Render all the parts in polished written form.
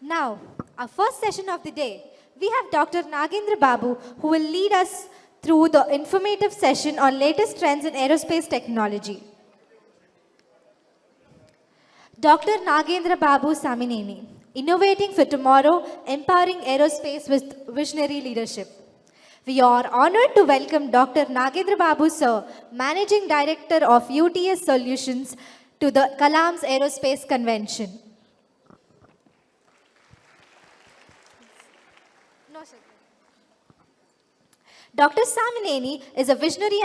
Now, our first session of the day, we have Dr. Nagendra Babu, who will lead us through the informative session on latest trends in aerospace technology. Dr. Nagendra Babu Samineni, Innovating for Tomorrow, Empowering Aerospace with Visionary Leadership. We are honored to welcome Dr. Nagendra Babu Sir, Managing Director of UTS Solutions, to the Kalam's Aerospace Convention. Dr. Samineni is a visionary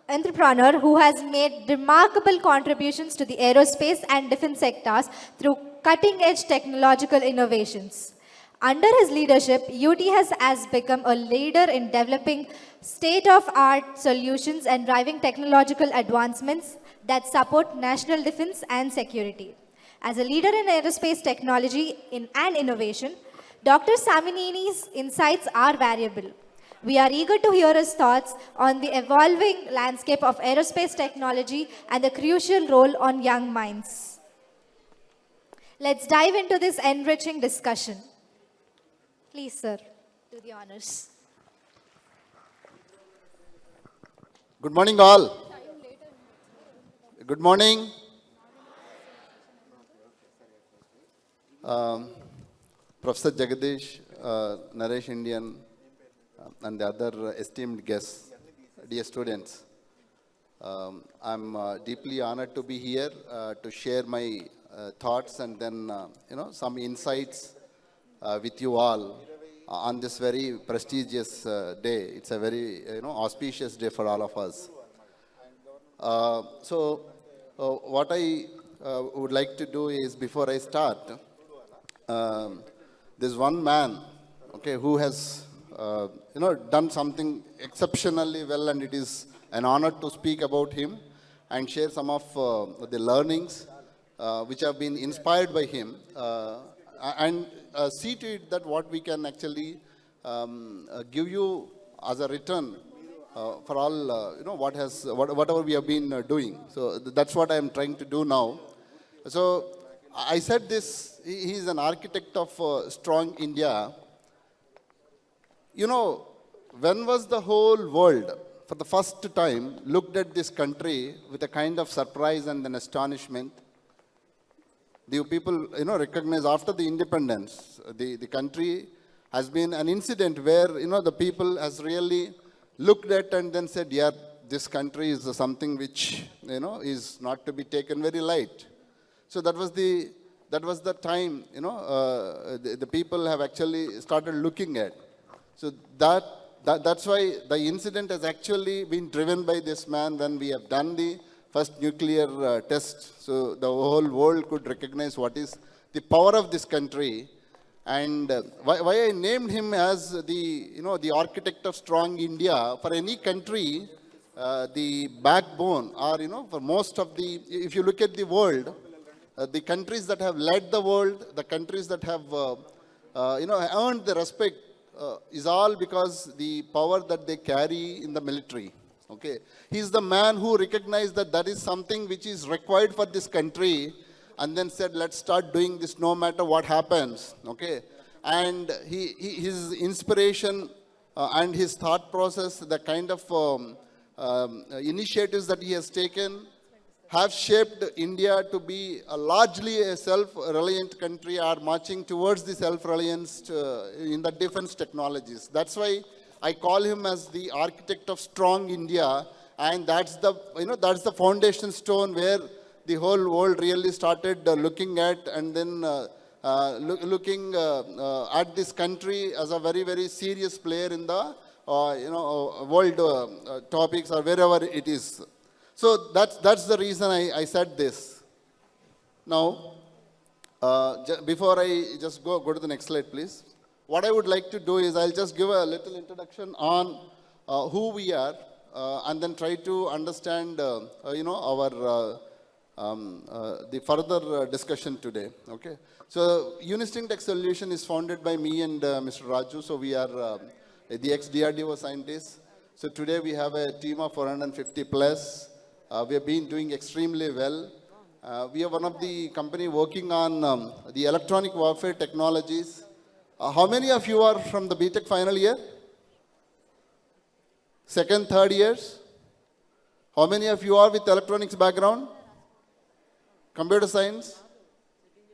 entrepreneur who has made remarkable contributions to the aerospace and defense sectors through cutting-edge technological innovations. Under his leadership, UTS has become a leader in developing state-of-art solutions and driving technological advancements that support national defense and security. As a leader in aerospace technology and innovation, Dr. Samineni's insights are variable. We are eager to hear his thoughts on the evolving landscape of aerospace technology and the crucial role on young minds. Let's dive into this enriching discussion. Please, sir, do the honors. Good morning, all. Good morning. Professor Jagadeesh, Naresh Indian, and the other esteemed guests, dear students. I'm deeply honored to be here to share my thoughts and then, some insights with you all on this very prestigious day. It's a very, auspicious day for all of us. What I would like to do is, before I start, there's one man, okay, who has done something exceptionally well, and it is an honor to speak about him and share some of the learnings which have been inspired by him, and see to it that what we can actually give you as a return for all whatever we have been doing. So that's what I am trying to do now. So I said this: he is an architect of strong India. When was the whole world, for the first time, looked at this country with a kind of surprise and an astonishment? The people, recognize after the independence, the country has been an incident where, the people has really looked at and then said, yeah, this country is something which, is not to be taken very light. So that was the time, the people have actually started looking at. So that's why the incident has actually been driven by this man when we have done the first nuclear test. So the whole world could recognize what is the power of this country. And why I named him as the architect of strong India. For any country, the backbone, or, for most of the, if you look at the world, the countries that have led the world, the countries that have, earned the respect, is all because the power that they carry in the military. Okay, he's the man who recognized that that is something which is required for this country, and then said, let's start doing this no matter what happens. Okay, and his inspiration and his thought process, the kind of initiatives that he has taken, have shaped India to be largely a self-reliant country, or marching towards the self-reliance in the defense technologies. That's why I call him as the architect of strong India, and that's the foundation stone where the whole world really started looking at, and then looking at this country as a very, very serious player in the world topics, or wherever it is. So that's the reason I said this. Now, before I just go to the next slide, please. What I would like to do is, I'll just give a little introduction on who we are, and then try to understand, our the further discussion today. Okay. So Unistring Tech Solution is founded by me and Mr. Raju. So we are the ex-DRDO scientists. So today we have a team of 450 plus. We have been doing extremely well. We are one of the company working on the electronic warfare technologies. How many of you are from the BTech final year? Second, third years? How many of you are with electronics background? Computer science?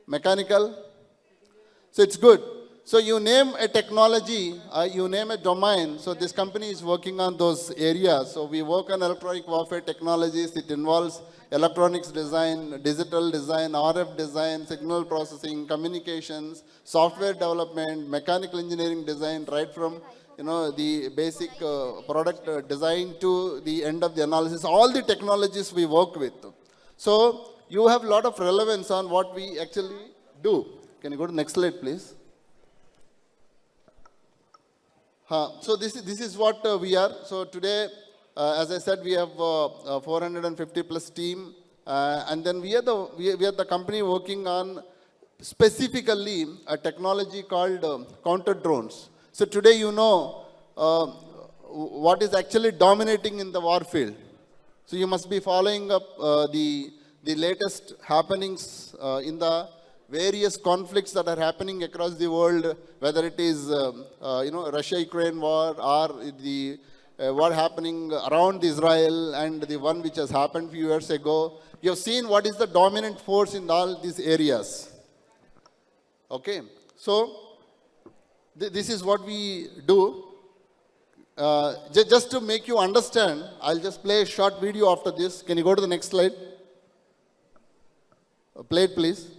Mechanical? So it's good. So you name a technology, you name a domain. So this company is working on those areas. So we work on electronic warfare technologies. It involves electronics design, digital design, RF design, signal processing, communications, software development, mechanical engineering design, right from the basic product design to the end of the analysis. All the technologies we work with. So you have a lot of relevance on what we actually do. Can you go to the next slide, please? So this is what we are. So today, as I said, we have 450 plus team, and then we are the company working on specifically a technology called counter drones. So today you know what is actually dominating in the war field. So you must be following up the latest happenings in the various conflicts that are happening across the world, whether it is Russia-Ukraine war or the war happening around Israel and the one which has happened a few years ago. You have seen what is the dominant force in all these areas. Okay, so this is what we do. Just to make you understand, I'll just play a short video after this. Can you go to the next slide? Play it, please.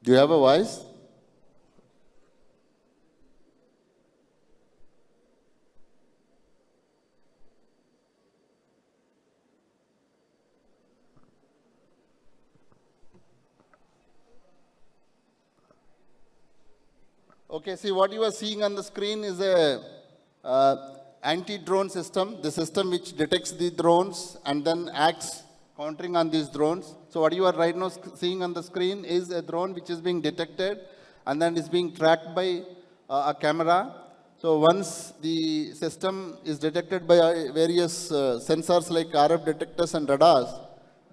Do you have a voice? Okay, see what you are seeing on the screen is a anti-drone system, the system which detects the drones and then acts countering on these drones. So what you are right now seeing on the screen is a drone which is being detected and then is being tracked by a camera. So once the system is detected by various sensors like RF detectors and radars,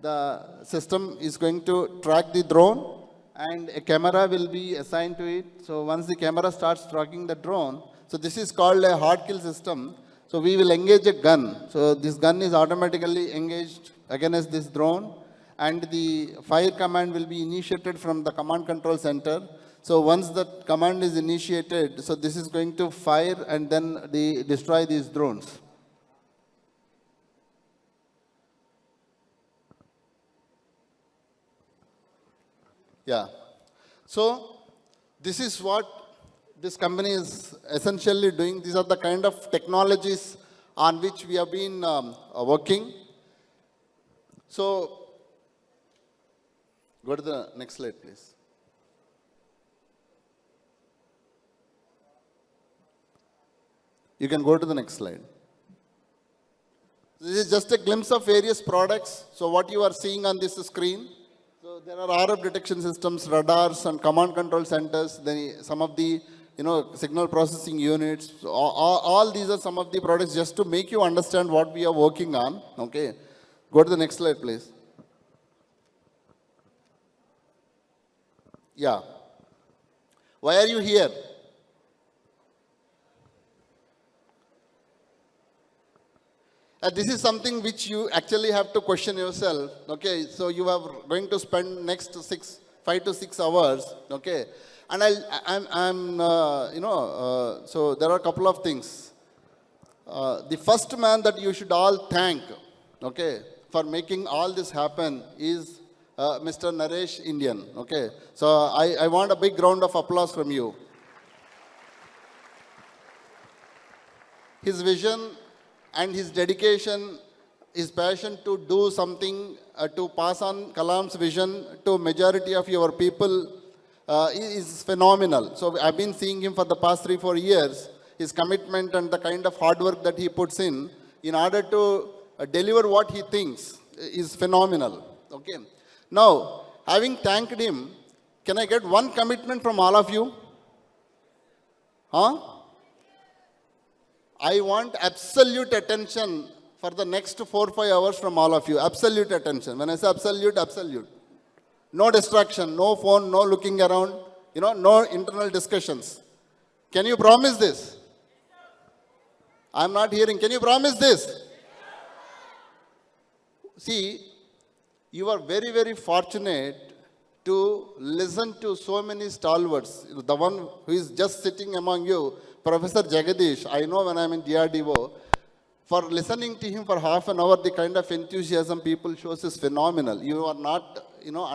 the system is going to track the drone and a camera will be assigned to it. So once the camera starts tracking the drone, so this is called a hard kill system. So we will engage a gun. So this gun is automatically engaged against this drone and the fire command will be initiated from the command control center. So once that command is initiated, so this is going to fire and then destroy these drones. Yeah. So this is what this company is essentially doing. These are the kind of technologies on which we have been working. So go to the next slide, please. You can go to the next slide. This is just a glimpse of various products. So what you are seeing on this screen, so there are RF detection systems, radars and command control centers, then some of the signal processing units. So all these are some of the products just to make you understand what we are working on. Okay. Go to the next slide, please. Yeah. Why are you here? This is something which you actually have to question yourself. Okay, so you are going to spend next 5 to 6 hours. Okay, and so there are a couple of things. The first man that you should all thank, okay, for making all this happen is Mr. Naresh Indian. Okay, so I want a big round of applause from you. His vision and his dedication, his passion to do something, to pass on Kalam's vision to majority of your people is phenomenal. So I've been seeing him for the past 3-4 years. His commitment and the kind of hard work that he puts in order to deliver what he thinks is phenomenal. Okay. Now, having thanked him, can I get one commitment from all of you? Huh? I want absolute attention for the next 4-5 hours from all of you. Absolute attention. When I say absolute, absolute. No distraction, no phone, no looking around, no internal discussions. Can you promise this? I'm not hearing. Can you promise this? See, you are very, very fortunate to listen to so many stalwarts. The one who is just sitting among you, Professor Jagadeesh, I know when I'm in DRDO, for listening to him for half an hour, the kind of enthusiasm people shows is phenomenal. You are not,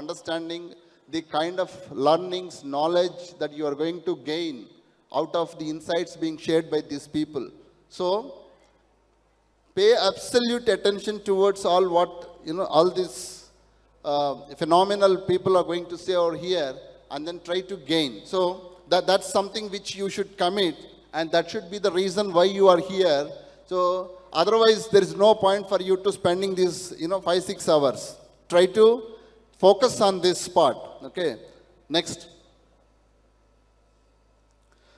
understanding the kind of learnings, knowledge that you are going to gain out of the insights being shared by these people. So, pay absolute attention towards all what, all these phenomenal people are going to say over here, and then try to gain. So, that's something which you should commit, and that should be the reason why you are here. So, otherwise, there is no point for you to spending these, 5-6 hours. Try to focus on this part. Okay. Next.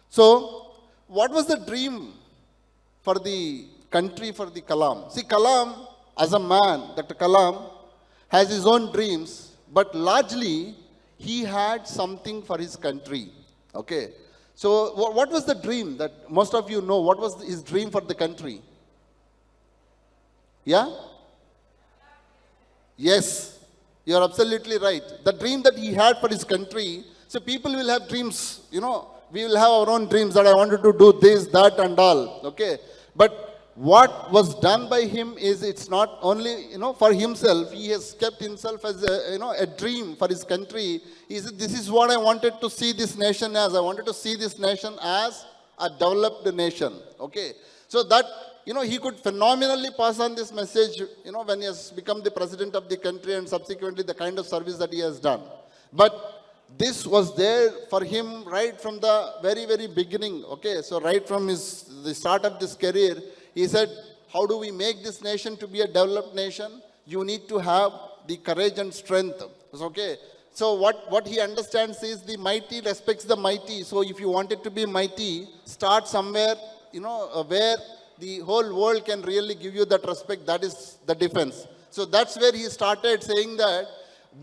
So, what was the dream for the country, for the Kalam? See, Kalam, as a man, Dr. Kalam, has his own dreams, but largely, he had something for his country. Okay. So, what was the dream that most of you know? What was his dream for the country? Yeah? Yes, you are absolutely right. The dream that he had for his country, so people will have dreams, we will have our own dreams that I wanted to do this, that and all, okay? But what was done by him is it's not only, for himself, he has kept himself as a dream for his country. He said, this is what I wanted to see this nation as. I wanted to see this nation as a developed nation, okay? So that, he could phenomenally pass on this message, when he has become the president of the country and subsequently the kind of service that he has done. But this was there for him right from the very, very beginning, okay? So right from the start of this career, he said, how do we make this nation to be a developed nation? You need to have the courage and strength, okay? So what he understands is the mighty respects the mighty. So if you want it to be mighty, start somewhere, where the whole world can really give you that respect. That is the defense. So that's where he started saying that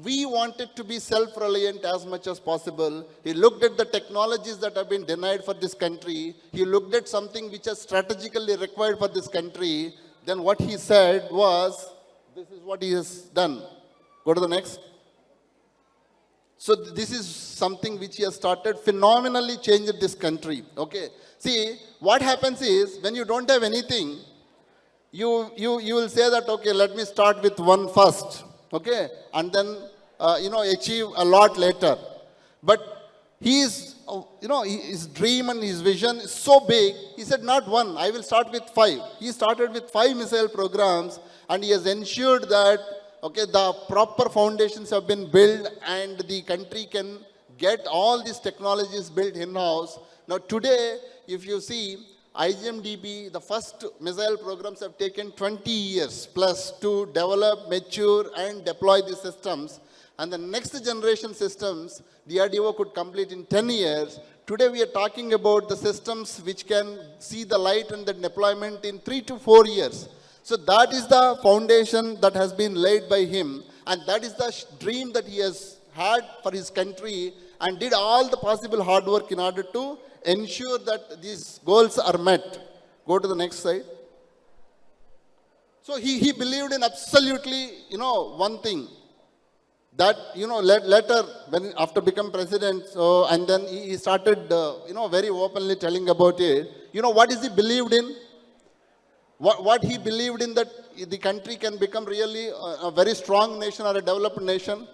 we wanted to be self-reliant as much as possible. He looked at the technologies that have been denied for this country. He looked at something which is strategically required for this country. Then what he said was, this is what he has done. Go to the next. So this is something which he has started, phenomenally changed this country. Okay. See, what happens is, when you don't have anything, you will say that, okay, let me start with one first. Okay. And then, achieve a lot later. But his dream and his vision is so big, he said, not one, I will start with 5. He started with 5 missile programs, and he has ensured that, okay, the proper foundations have been built and the country can get all these technologies built in-house. Now today, if you see, IGMDB, the first missile programs have taken 20 years plus to develop, mature and deploy these systems. And the next generation systems, DRDO could complete in 10 years. Today we are talking about the systems which can see the light and the deployment in 3 to 4 years. So that is the foundation that has been laid by him, and that is the dream that he has had for his country, and did all the possible hard work in order to ensure that these goals are met. Go to the next slide. So he believed in absolutely, one thing, that, later, when after become president, so, and then he started, very openly telling about it. What is he believed in? What he believed in, that the country can become really a very strong nation or a developed nation.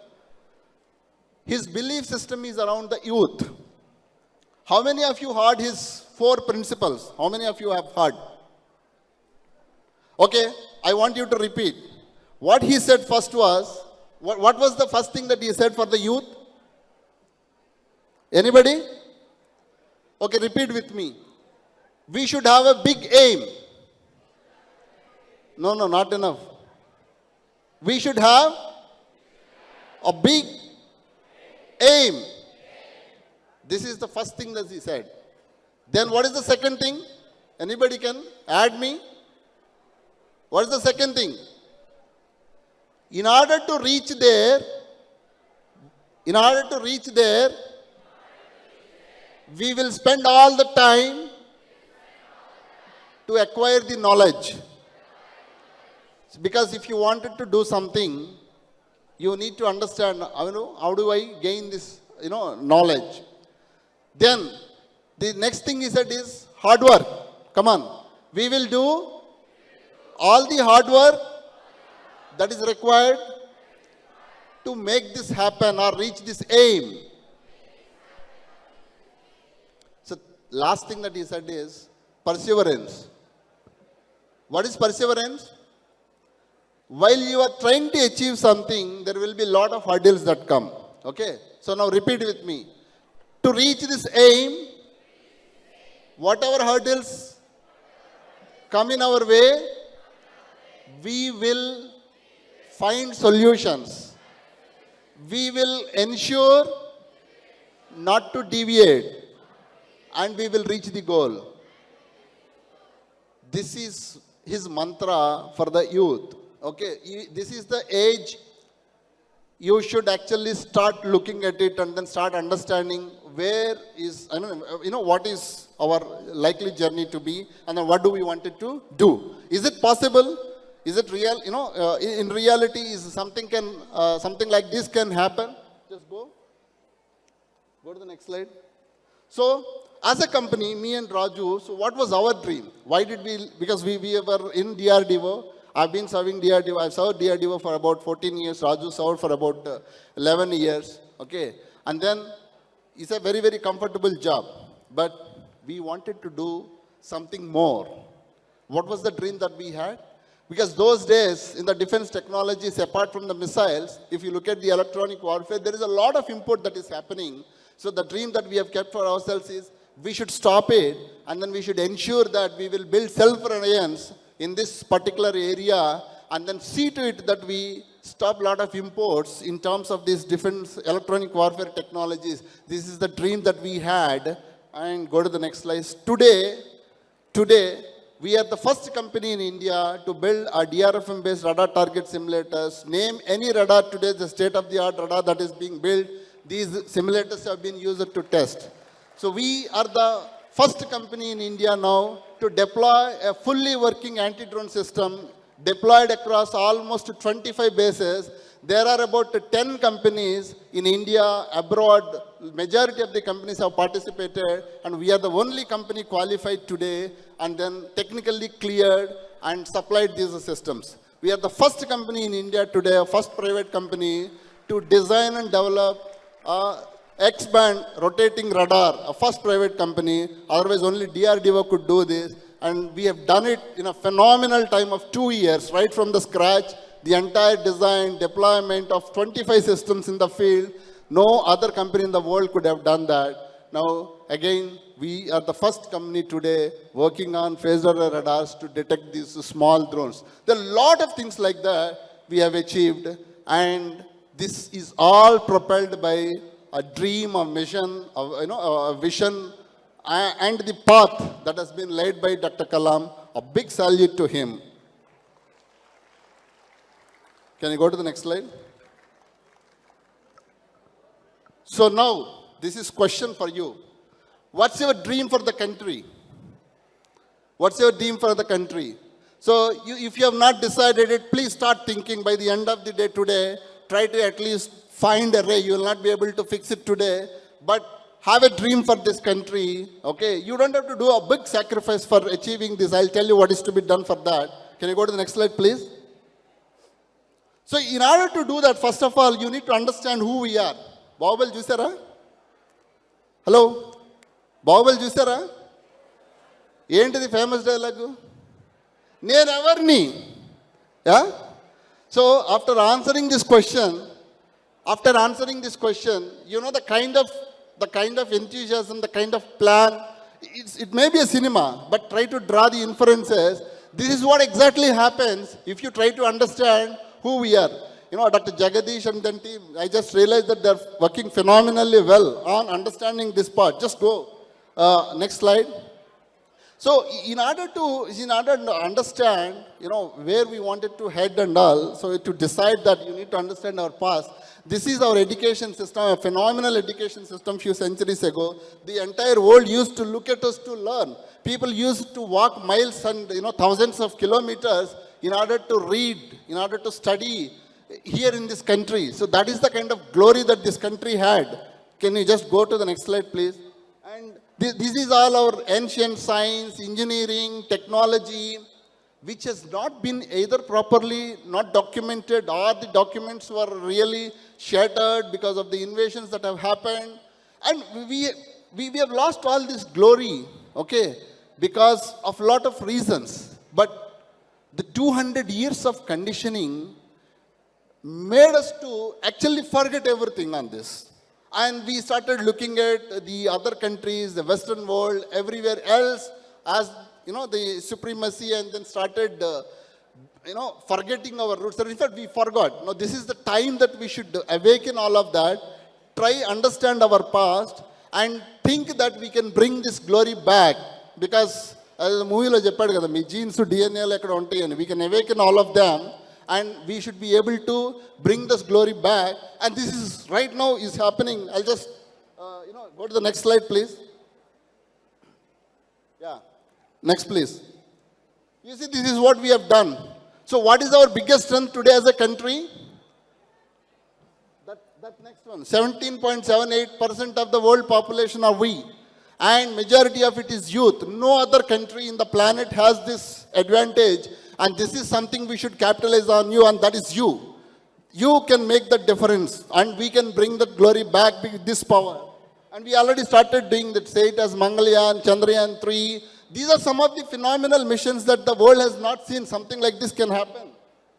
His belief system is around the youth. How many of you heard his 4 principles? How many of you have heard? Okay, I want you to repeat. What he said first was, what was the first thing that he said for the youth? Anybody? Okay, repeat with me. We should have a big aim. No, not enough. We should have a big aim. This is the first thing that he said. Then what is the second thing? Anybody can add me? What is the second thing? In order to reach there, we will spend all the time to acquire the knowledge. Because if you wanted to do something, you need to understand, how do I gain this, knowledge. Then, the next thing he said is hard work. Come on. We will do all the hard work that is required to make this happen or reach this aim. So, last thing that he said is perseverance. What is perseverance? While you are trying to achieve something, there will be a lot of hurdles that come. Okay? So now repeat with me. To reach this aim, whatever hurdles come in our way, we will find solutions. We will ensure not to deviate, and we will reach the goal. This is his mantra for the youth. Okay, this is the age you should actually start looking at it and then start understanding where is, what is our likely journey to be, and then what do we want it to do. Is it possible? Is it real? In reality, is something like this can happen? Just go to the next slide. So, as a company, me and Raju, so what was our dream? Why did we, because we were in DRDO. I've been serving DRDO. I've served DRDO for about 14 years. Raju served for about 11 years. Okay. And then it's a very, very comfortable job. But we wanted to do something more. What was the dream that we had? Because those days in the defense technologies, apart from the missiles, if you look at the electronic warfare, there is a lot of import that is happening. So the dream that we have kept for ourselves is we should stop it, and then we should ensure that we will build self-reliance in this particular area, and then see to it that we stop a lot of imports in terms of these defense electronic warfare technologies. This is the dream that we had. And go to the next slide. Today, we are the first company in India to build a DRFM-based radar target simulators. Name any radar today, the state-of-the-art radar that is being built. These simulators have been used to test. So we are the first company in India now to deploy a fully working anti-drone system deployed across almost 25 bases. There are about 10 companies in India, abroad. Majority of the companies have participated, and we are the only company qualified today and then technically cleared and supplied these systems. We are the first company in India today, first private company to design and develop X-band rotating radar, a first private company. Otherwise, only DRDO could do this. And we have done it in a phenomenal time of 2 years, right from the scratch. The entire design, deployment of 25 systems in the field. No other company in the world could have done that. Now, again, we are the first company today working on phased array radars to detect these small drones. There are a lot of things like that we have achieved. And this is all propelled by a dream, a mission, a vision, and the path that has been laid by Dr. Kalam. A big salute to him. Can you go to the next slide? So now, this is question for you. What's your dream for the country? What's your dream for the country? So if you have not decided it, please start thinking by the end of the day today. Try to at least find a way. You will not be able to fix it today, but have a dream for this country. Okay, you don't have to do a big sacrifice for achieving this. I'll tell you what is to be done for that. Can you go to the next slide, please? So in order to do that, first of all, you need to understand who we are. Babu Jusara? Hello? Babu Jusara? ఏంటి the famous dialogue? నేను ఎవరిని? Yeah? So after answering this question, you know the kind of enthusiasm, the kind of plan, it may be a cinema, but try to draw the inferences. This is what exactly happens if you try to understand who we are. Dr. Jagadeesh and then team, I just realized that they're working phenomenally well on understanding this part. Just go. Next slide. So in order to understand, where we wanted to head and all, so to decide that you need to understand our past, this is our education system, a phenomenal education system few centuries ago. The entire world used to look at us to learn. People used to walk miles and, thousands of kilometers in order to read, in order to study here in this country. So that is the kind of glory that this country had. Can you just go to the next slide, please? And this is all our ancient science, engineering, technology, which has not been either properly not documented or the documents were really shattered because of the invasions that have happened. And we have lost all this glory, okay, because of a lot of reasons. But the 200 years of conditioning made us to actually forget everything on this. And we started looking at the other countries, the Western world, everywhere else as, the supremacy, and then started, forgetting our roots. And in fact, we forgot. No, this is the time that we should awaken all of that, try understand our past, and think that we can bring this glory back. Because, as the movie lo chepadu kada, mee genes DNA lo ekkada untayani, we can awaken all of them. And we should be able to bring this glory back. And this is right now is happening. I'll just, go to the next slide, please. Yeah. Next, please. You see, this is what we have done. So what is our biggest strength today as a country? That next one. 17.78% of the world population are we. And majority of it is youth. No other country in the planet has this advantage. And this is something we should capitalize on you, and that is you. You can make the difference, and we can bring that glory back with this power. And we already started doing that, say it as Mangalyaan, Chandrayaan 3. These are some of the phenomenal missions that the world has not seen. Something like this can happen.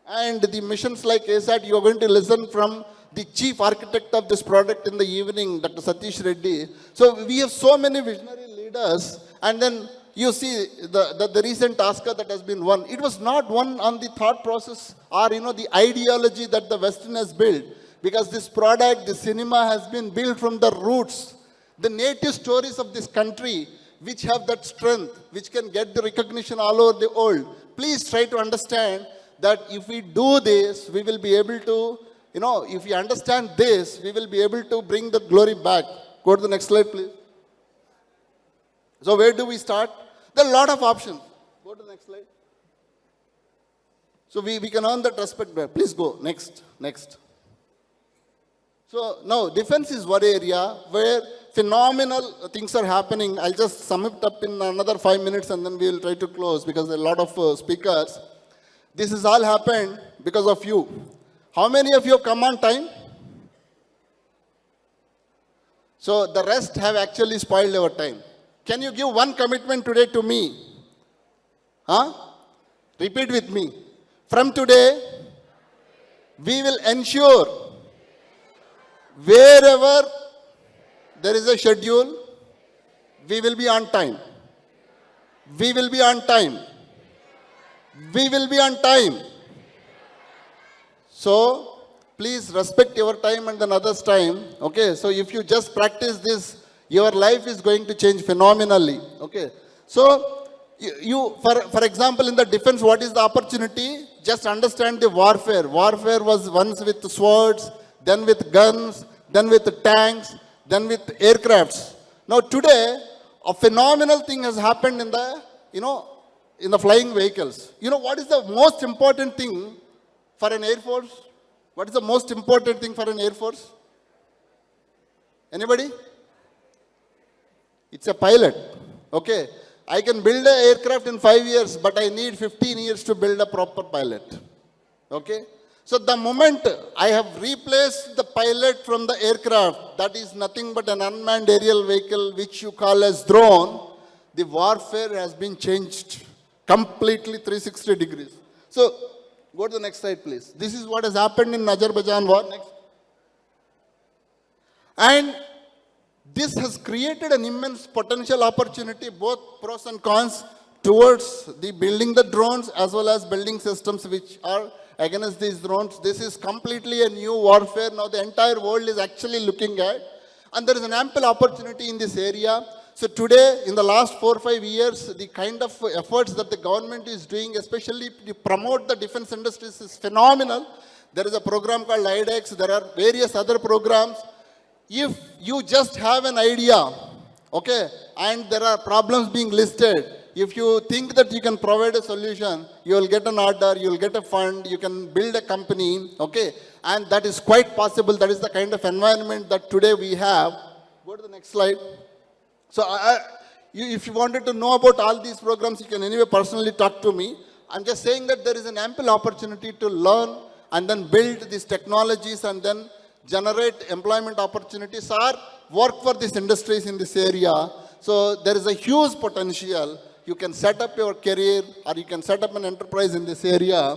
And the missions like ASAT, you are going to listen from the chief architect of this product in the evening, Dr. Satheesh Reddy. So we have so many visionary leaders, and then you see the recent Oscar that has been won. It was not won on the thought process or, the ideology that the Western has built. Because this product, this cinema has been built from the roots. The native stories of this country, which have that strength, which can get the recognition all over the world. Please try to understand that if we do this, we will be able to, if we understand this, we will be able to bring the glory back. Go to the next slide, please. So where do we start? There are a lot of options. Go to the next slide. So we can earn that respect there. Please go. Next. So now defense is one area where phenomenal things are happening. I'll just sum it up in another 5 minutes and then we will try to close because there are a lot of speakers. This has all happened because of you. How many of you have come on time? So the rest have actually spoiled our time. Can you give one commitment today to me? Repeat with me. From today, we will ensure wherever there is a schedule, we will be on time. We will be on time. We will be on time. So, please respect your time and another's time. Okay, so if you just practice this, your life is going to change phenomenally. Okay, so for example, in the defense, what is the opportunity? Just understand the warfare. Warfare was once with swords, then with guns, then with tanks, then with aircrafts. Now today, a phenomenal thing has happened in the, in the flying vehicles. What is the most important thing for an Air Force? What is the most important thing for an Air Force? Anybody? It's a pilot. Okay. I can build an aircraft in 5 years, but I need 15 years to build a proper pilot. Okay. So the moment I have replaced the pilot from the aircraft, that is nothing but an unmanned aerial vehicle, which you call as drone, the warfare has been changed completely 360 degrees. So go to the next slide, please. This is what has happened in Azerbaijan war. Next. And this has created an immense potential opportunity, both pros and cons, towards the building the drones as well as building systems which are against these drones. This is completely a new warfare. Now the entire world is actually looking at, and there is an ample opportunity in this area. So today, in the last 4 or 5 years, the kind of efforts that the government is doing, especially to promote the defense industries, is phenomenal. There is a program called IDEX. There are various other programs. If you just have an idea, okay, and there are problems being listed, if you think that you can provide a solution, you will get an order, you will get a fund, you can build a company, okay, and that is quite possible. That is the kind of environment that today we have. Go to the next slide. So if you wanted to know about all these programs, you can anyway personally talk to me. I'm just saying that there is an ample opportunity to learn and then build these technologies and then generate employment opportunities or work for these industries in this area. So there is a huge potential. You can set up your career or you can set up an enterprise in this area.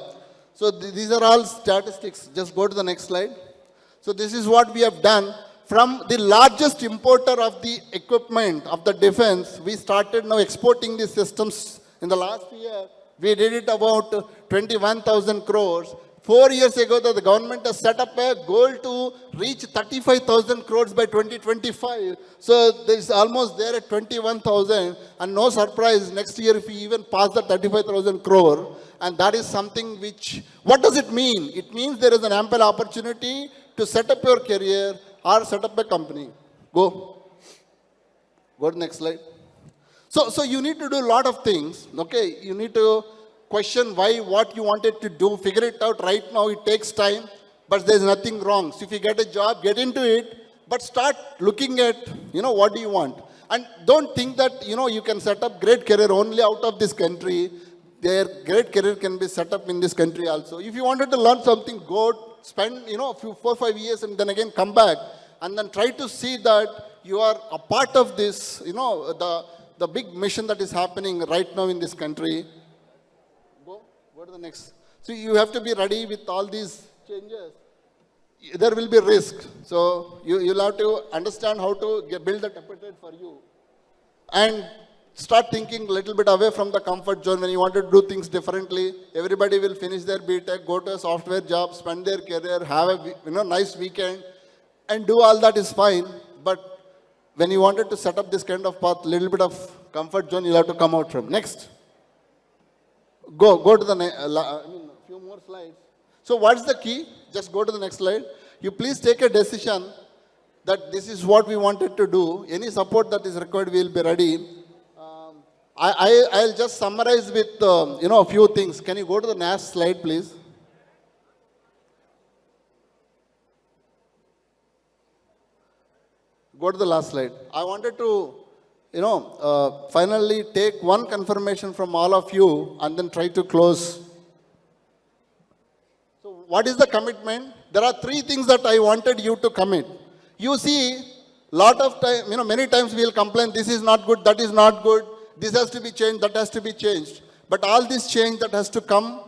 So these are all statistics. Just go to the next slide. So this is what we have done. From the largest importer of the equipment of the defense, we started now exporting these systems. In the last year, we did it about 21,000 crores. 4 years ago, the government has set up a goal to reach 35,000 crores by 2025. So there is almost there at 21,000. And no surprise, next year if we even pass the 35,000 crore, and that is something which, what does it mean? It means there is an ample opportunity to set up your career or set up a company. Go to the next slide. So you need to do a lot of things, okay? You need to question why, what you wanted to do, figure it out right now. It takes time, but there's nothing wrong. So if you get a job, get into it, but start looking at, what do you want? And don't think that, you can set up great career only out of this country. Their great career can be set up in this country also. If you wanted to learn something, go spend, a few 4 or 5 years and then again come back and then try to see that you are a part of this, the big mission that is happening right now in this country. Go to the next. So you have to be ready with all these changes. There will be risk. So you'll have to understand how to build that appetite for you. And start thinking a little bit away from the comfort zone when you want to do things differently. Everybody will finish their BTech, go to a software job, spend their career, have a nice weekend, and do all that is fine. But when you wanted to set up this kind of path, little bit of comfort zone, you'll have to come out from. Next. Go to the few more slides. So what's the key? Just go to the next slide. You please take a decision that this is what we wanted to do. Any support that is required, we will be ready. I'll just summarize with, a few things. Can you go to the next slide, please? Go to the last slide. I wanted to, finally take one confirmation from all of you and then try to close. So what is the commitment? There are 3 things that I wanted you to commit. You see, lot of time, many times we will complain, this is not good, that is not good. This has to be changed, that has to be changed. But all this change that has to come,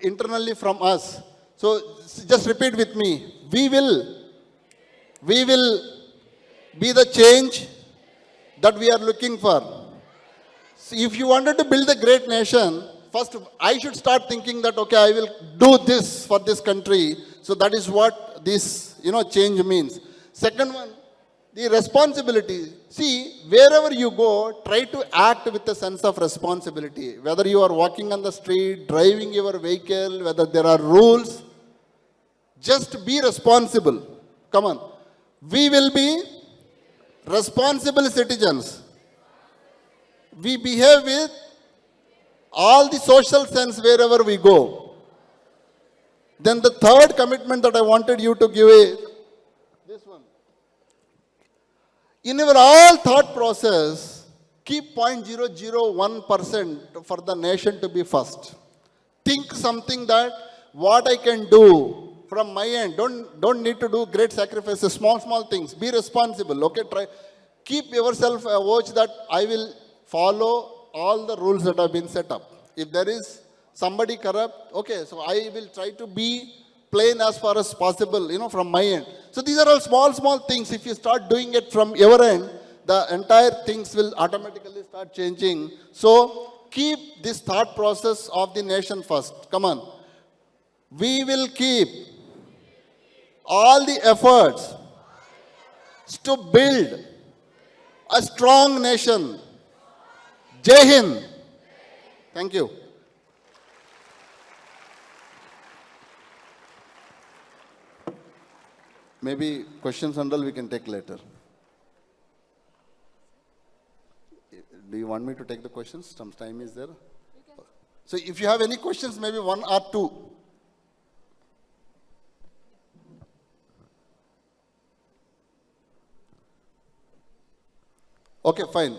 internally from us. So just repeat with me. We will be the change that we are looking for. So if you wanted to build a great nation, first I should start thinking that, okay, I will do this for this country. So that is what this, change means. Second one, the responsibility. See, wherever you go, try to act with a sense of responsibility. Whether you are walking on the street, driving your vehicle, whether there are rules, just be responsible. Come on. We will be responsible citizens. We behave with all the social sense wherever we go. Then the third commitment that I wanted you to give is this one. In your all thought process, keep 0.001% for the nation to be first. Think something that what I can do from my end. Don't need to do great sacrifices, small things. Be responsible, okay? Keep yourself a watch that I will follow all the rules that have been set up. If there is somebody corrupt, okay, so I will try to be plain as far as possible, from my end. So these are all small things. If you start doing it from your end, the entire things will automatically start changing. So keep this thought process of the nation first. Come on. we will keep all the efforts to build a strong nation. Jai Hind. Thank you. Maybe questions and all we can take later. Do you want me to take the questions? Some time is there. So if you have any questions, maybe one or two. Okay, fine.